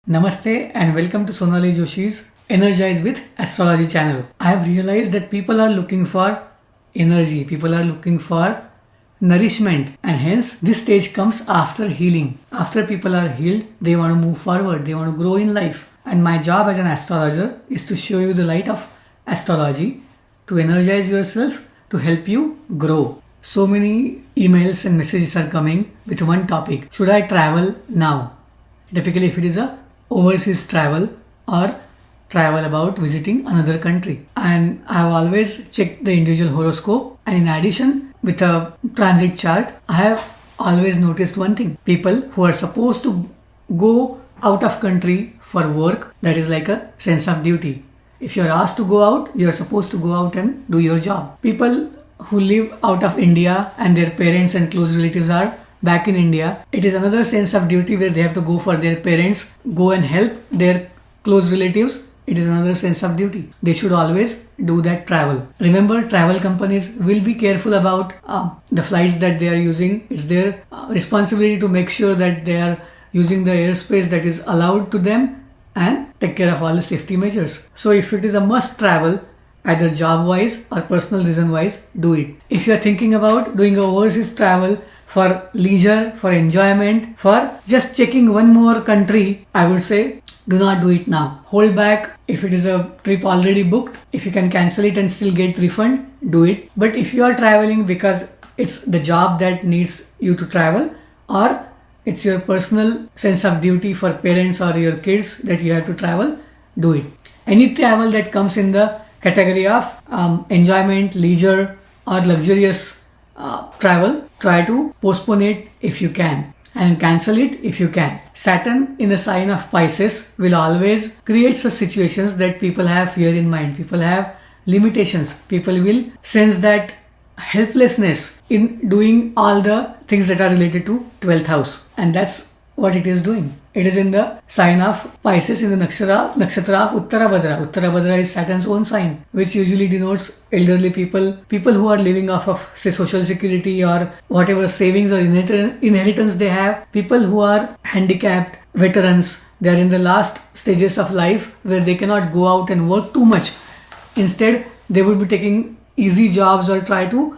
Namaste and welcome to SonaliJoshi's Energize with Astrology channel. I have realized that people are looking for energy, people are looking for nourishment, and hence this stage comes after healing. After people are healed, they want to move forward, they want to grow in life. And my job as an astrologer is to show you the light of astrology, to energize yourself, to help you grow. So many emails and messages are coming with one topic. Should I travel now? Typically, if it is a overseas travel or travel about visiting another country, and I have always checked the individual horoscope, and in addition with a transit chart, I have always noticed one thing: people who are supposed to go out of country for work, that is like a sense of duty. If you are asked to go out, you are supposed to go out and do your job. People who live out of India and their parents and close relatives are back in India, it is another sense of duty where they have to go for their parents, go and help their close relatives. It is another sense of duty. They should always do that travel. Remember, travel companies will be careful about the flights that they are using. It's their responsibility to make sure that they are using the airspace that is allowed to them and take care of all the safety measures. So if it is a must travel, either job wise or personal reason wise, do it. If you are thinking about doing a overseas travel for leisure, for enjoyment, for just checking one more country, I would say do not do it now. Hold back. If it is a trip already booked, if you can cancel it and still get refund, do it. But if you are traveling because it's the job that needs you to travel, or it's your personal sense of duty for parents or your kids that you have to travel, do it. Any travel that comes in the category of enjoyment, leisure or luxurious travel, try to postpone it if you can and cancel it if you can. Saturn in the sign of Pisces will always create such situations that people have fear in mind. People have limitations. People will sense that helplessness in doing all the things that are related to 12th house, and that's what it is doing. It is in the sign of Pisces in the nakshatra of Uttarabhadra. Uttarabhadra is Saturn's own sign, which usually denotes elderly people, people who are living off of, say, social security or whatever savings or inheritance they have, people who are handicapped, veterans. They are in the last stages of life where they cannot go out and work too much. Instead, they would be taking easy jobs or try to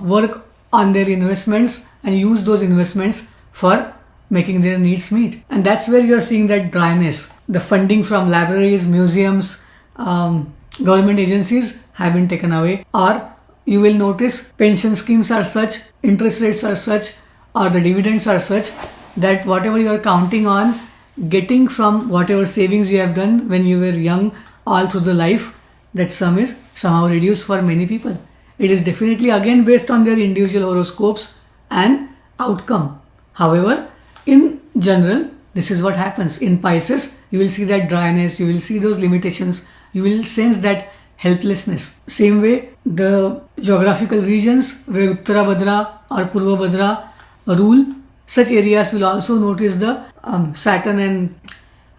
work on their investments and use those investments for making their needs meet. And that's where you're seeing that dryness. The funding from libraries, museums, government agencies have been taken away, or you will notice pension schemes are such, interest rates are such, or the dividends are such that whatever you are counting on getting from whatever savings you have done when you were young all through the life, that sum is somehow reduced for many people. It is definitely again based on their individual horoscopes and outcome. However, in general, this is what happens. In Pisces, you will see that dryness, you will see those limitations, you will sense that helplessness. Same way, the geographical regions where Uttarabhadra or Purvabhadra rule, such areas will also notice the Saturn and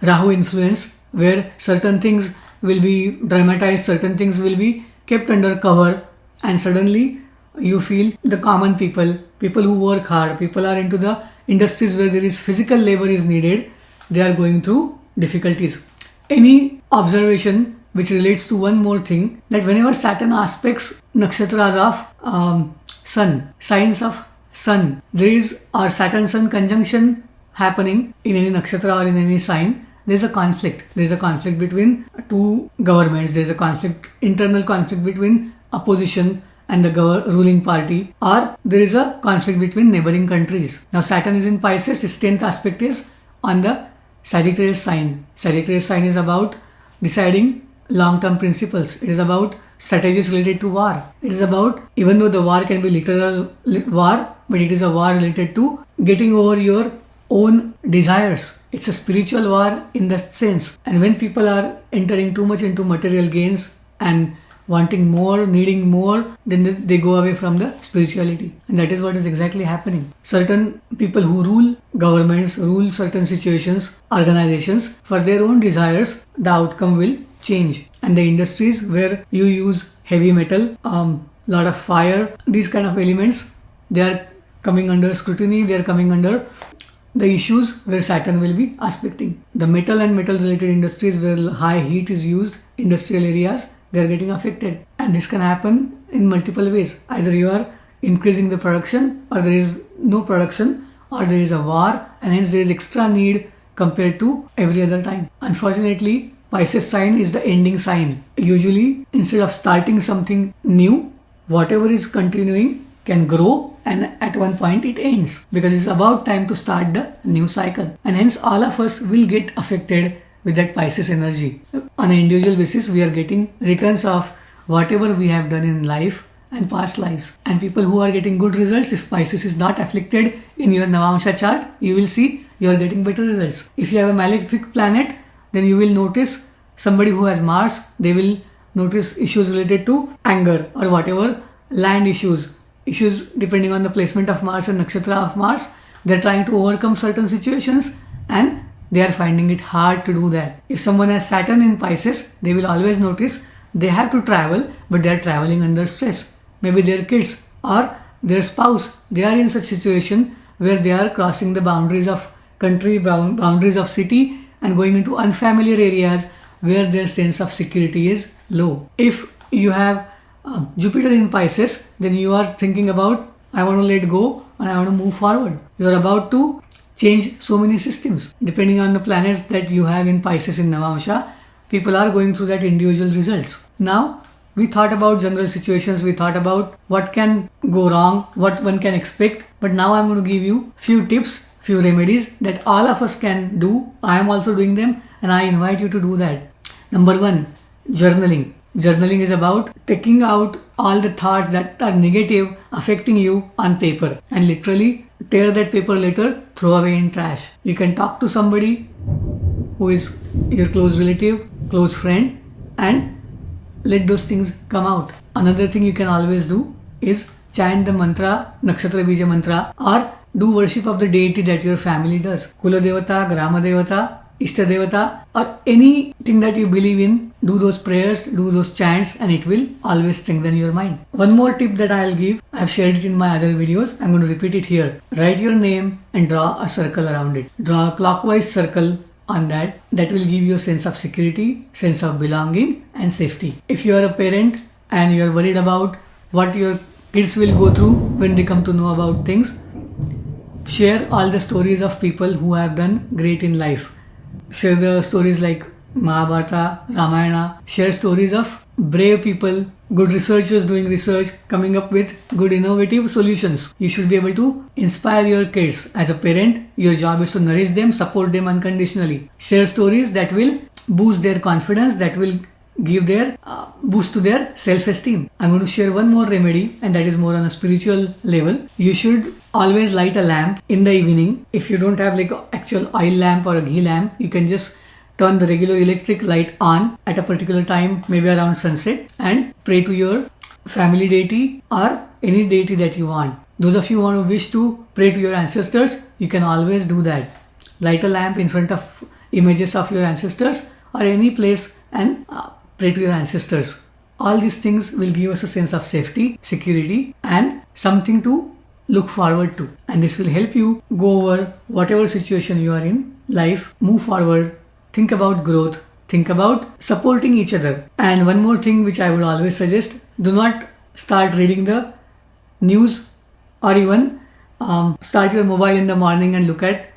Rahu influence, where certain things will be dramatized, certain things will be kept under cover, and suddenly you feel the common people, people who work hard, people are into the industries where there is physical labor is needed, they are going through difficulties. Any observation which relates to one more thing, that whenever Saturn aspects nakshatras of Sun, signs of Sun, there is or Saturn-Sun conjunction happening in any nakshatra or in any sign, there is a conflict. There is a conflict between two governments. There is a conflict, internal conflict between opposition and the ruling party, or there is a conflict between neighboring countries. Now Saturn is in Pisces, its 10th aspect is on the Sagittarius sign. Sagittarius sign is about deciding long-term principles. It is about strategies related to war. It is about, even though the war can be literal war, but it is a war related to getting over your own desires. It's a spiritual war in that sense. And when people are entering too much into material gains and wanting more, needing more, then they go away from the spirituality. And that is what is exactly happening. Certain people who rule governments, rule certain situations, organizations, for their own desires, the outcome will change. And the industries where you use heavy metal, lot of fire, these kind of elements, they are coming under scrutiny, they are coming under the issues where Saturn will be aspecting. The metal and metal related industries where high heat is used, industrial areas, they are getting affected. And this can happen in multiple ways. Either you are increasing the production, or there is no production, or there is a war, and hence there is extra need compared to every other time. Unfortunately, Pisces sign is the ending sign. Usually, instead of starting something new, whatever is continuing can grow, and at one point it ends, because it's about time to start the new cycle. And hence all of us will get affected with that Pisces energy. On an individual basis, we are getting returns of whatever we have done in life and past lives. And people who are getting good results, if Pisces is not afflicted in your Navamsha chart, you will see you are getting better results. If you have a malefic planet, then you will notice somebody who has Mars, they will notice issues related to anger or whatever, land issues depending on the placement of Mars and nakshatra of Mars. They're trying to overcome certain situations and they are finding it hard to do that. If someone has Saturn in Pisces, they will always notice they have to travel, but they are traveling under stress. Maybe their kids or their spouse, they are in such situation where they are crossing the boundaries of country, boundaries of city, and going into unfamiliar areas where their sense of security is low. If you have Jupiter in Pisces, then you are thinking about, I want to let go and I want to move forward. You are about to change so many systems. Depending on the planets that you have in Pisces in Navamsha, people are going through that individual results. Now, we thought about general situations, we thought about what can go wrong, what one can expect. But now I'm going to give you few tips, few remedies that all of us can do. I am also doing them and I invite you to do that. Number 1, journaling. Journaling is about taking out all the thoughts that are negative affecting you on paper and literally tear that paper later, throw away in trash. You can talk to somebody who is your close relative, close friend, and let those things come out. Another thing you can always do is chant the mantra, Nakshatra Bija mantra, or do worship of the deity that your family does. Kula Devata, Grama Devata, Ishta Devata, or anything that you believe in, do those prayers, do those chants, and it will always strengthen your mind. One more tip that I'll give, I've shared it in my other videos, I'm going to repeat it here. Write your name and draw a circle around it. Draw a clockwise circle on that. That will give you a sense of security, sense of belonging and safety. If you are a parent and you are worried about what your kids will go through when they come to know about things, share all the stories of people who have done great in life. Share the stories like Mahabharata, Ramayana. Share stories of brave people, good researchers doing research, coming up with good innovative solutions. You should be able to inspire your kids. As a parent, your job is to nourish them, support them unconditionally. Share stories that will boost their confidence, that will give their boost to their self-esteem. I'm going to share one more remedy, and that is more on a spiritual level. You should always light a lamp in the evening. If you don't have like an actual oil lamp or a ghee lamp, you can just turn the regular electric light on at a particular time, maybe around sunset, and pray to your family deity or any deity that you want. Those of you who want to wish to pray to your ancestors, you can always do that. Light a lamp in front of images of your ancestors or any place and pray to your ancestors. All these things will give us a sense of safety, security, and something to look forward to. And this will help you go over whatever situation you are in life, move forward, think about growth, think about supporting each other. And one more thing which I would always suggest, do not start reading the news or even start your mobile in the morning and look at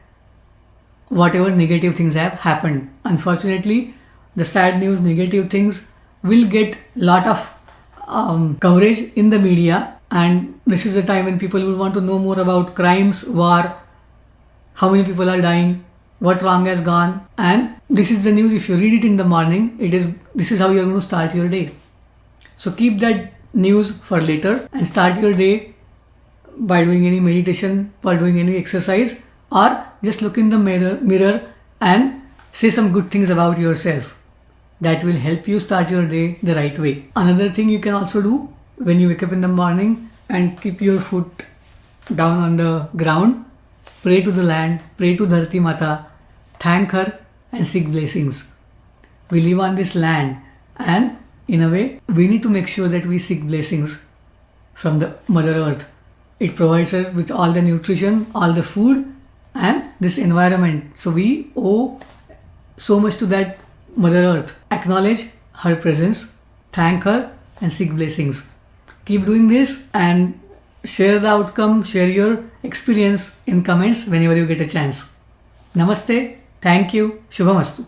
whatever negative things have happened. Unfortunately, the sad news, negative things will get lot of coverage in the media, and this is the time when people will want to know more about crimes, war, how many people are dying, what wrong has gone, and this is the news. If you read it in the morning, this is how you are going to start your day. So keep that news for later and start your day by doing any meditation, by doing any exercise, or just look in the mirror and say some good things about yourself. That will help you start your day the right way. Another thing you can also do when you wake up in the morning and keep your foot down on the ground, pray to the land, pray to Dharti Mata, thank her and seek blessings. We live on this land, and in a way we need to make sure that we seek blessings from the Mother Earth. It provides us with all the nutrition, all the food, and this environment. So we owe so much to that Mother Earth. Acknowledge her presence, thank her, and seek blessings. Keep doing this and share the outcome, share your experience in comments whenever you get a chance. Namaste. Thank you. Shubhamastu.